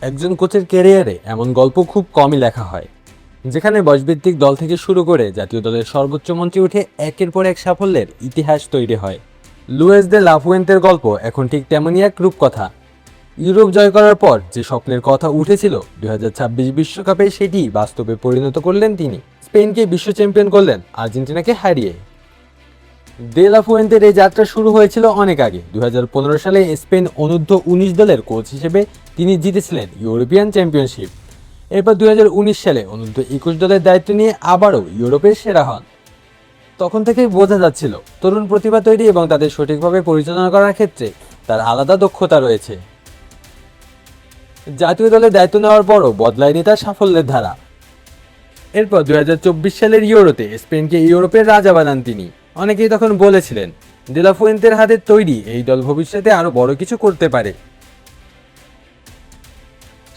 একজন কোচের ক্যারিয়ারে এমন গল্প খুব কমই লেখা হয়, যেখানে বয়সভিত্তিক দল থেকে শুরু করে জাতীয় দলের সর্বোচ্চ মঞ্চে উঠে একের পর এক সাফল্যের ইতিহাস তৈরি হয়। লুয়েস দে লা ফুয়েন্তের গল্প এখন ঠিক তেমনই এক রূপকথা। ইউরোপ জয় করার পর যে স্বপ্নের কথা উঠেছিল 2026 বিশ্বকাপে, সেটি বাস্তবে পরিণত করলেন তিনি। স্পেনকে বিশ্ব চ্যাম্পিয়ন করলেন আর্জেন্টিনাকে হারিয়ে। দে লা ফুয়েন্তের এই যাত্রা শুরু হয়েছিল অনেক আগে। 2015 সালে স্পেন অনূর্ধ্ব-19 দলের কোচ হিসেবে তিনি জিতেছিলেন ইউরোপিয়ান চ্যাম্পিয়নশিপ। এরপর 2019 সালে অনূর্ধ্ব-21 দলের দায়িত্ব নিয়ে আবারও ইউরোপের সেরা হন। তখন থেকেই বোঝা যাচ্ছিল তরুণ প্রতিভা তৈরি এবং তাদের সঠিকভাবে পরিচালনা করার ক্ষেত্রে তার আলাদা দক্ষতা রয়েছে। জাতীয় দলের দায়িত্ব নেওয়ার পরও বদলায়নি তার সাফল্যের ধারা। এরপর 2024 সালের ইউরোতে স্পেনকে ইউরোপের রাজা বানান তিনি। অনেকেই তখন বলেছিলেন দে লা ফুয়েন্তের হাতে তৈরি এই দল ভবিষ্যতে আরো বড় কিছু করতে পারে।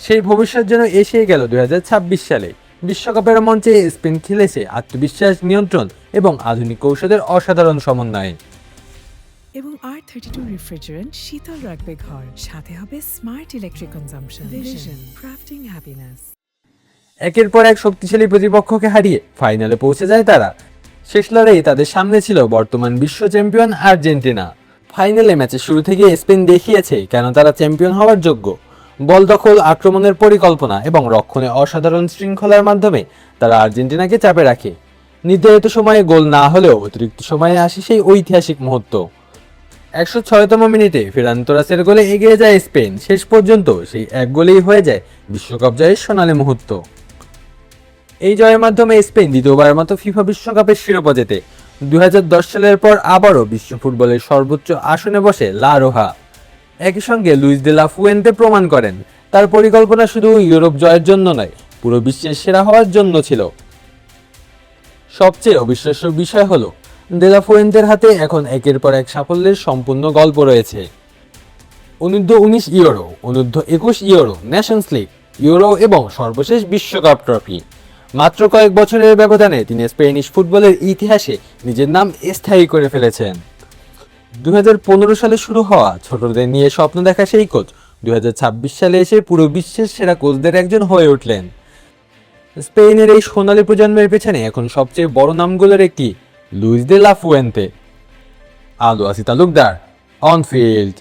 সেই ভবিষ্যৎ যেন এসেই গেল 2026 সালে। বিশ্বকাপের মঞ্চে স্পেন খেলেছে আত্মবিশ্বাস, নিয়ন্ত্রণ এবং আধুনিক কৌশলের অসাধারণ সমন্বয়ে। এবং R32 রেফ্রিজারেন্ট শীতল রাখবে ঘর, সাথে হবে smart electric consumption. Vision, crafting happiness. একের পর এক শক্তিশালী প্রতিপক্ষকে হারিয়ে ফাইনালে পৌঁছে যায় তারা। শেষ লড়াইয়ে তাদের সামনে ছিল বর্তমান বিশ্ব চ্যাম্পিয়ন আর্জেন্টিনা। ফাইনালে ম্যাচের শুরু থেকে স্পেন দেখিয়েছে কেন তারা চ্যাম্পিয়ন হওয়ার যোগ্য। বল দখল, আক্রমণের পরিকল্পনা এবং রক্ষণে অসাধারণ শৃঙ্খলার মাধ্যমে তারা আর্জেন্টিনাকে চাপে রাখে। নির্ধারিত সময়ে গোল না হলেও অতিরিক্ত সময়ে আসে সেই ঐতিহাসিক মুহূর্ত। 106তম মিনিটে ফেরান তোরাসের গোলে এগিয়ে যায় স্পেন। শেষ পর্যন্ত সেই এক গোলেই হয়ে যায় বিশ্বকাপ জয়ের সোনালী মুহূর্ত। এই জয়ের মাধ্যমে স্পেন দ্বিতীয়বারের মতো ফিফা বিশ্বকাপের শিরোপা জেতে। 2010 সালের পর আবারও বিশ্ব ফুটবলের সর্বোচ্চ আসনে বসে লা রোহা। একই সঙ্গে লুইস দে লা ফুয়েন্তে প্রমাণ করেন তার পরিকল্পনা শুধু ইউরোপ জয়ের জন্য নয়, পুরো বিশ্বের সেরা হওয়ার জন্য ছিল। সবচেয়ে অবিশ্বাস্য বিষয় হলো দে লা ফুয়েন্তের হাতে এখন একের পর এক সাফল্যের সম্পূর্ণ গল্প রয়েছে। অনূর্ধ্ব-19 ইউরো, অনূর্ধ্ব-21 ইউরো, নেশনস লিগ, ইউরো এবং সর্বশেষ বিশ্বকাপ ট্রফি। মাত্র কয়েক বছরের ব্যবধানে তিনি স্প্যানিশ ফুটবলের ইতিহাসে নিজের নাম স্থায়ী করে ফেলেছেন। 2015 সালে শুরু হওয়া ছোটদের নিয়ে স্বপ্ন দেখা সেই কোচ 2026 সালে এসে পুরো বিশ্বের সেরা কোচদের একজন হয়ে উঠলেন। স্পেনের এই সোনালী প্রজন্মের পেছনে এখন সবচেয়ে বড় নামগুলোর একটি লুইস দে লা ফুয়েন্তে। আলো আসি তালুকদার, অন ফিল্ড।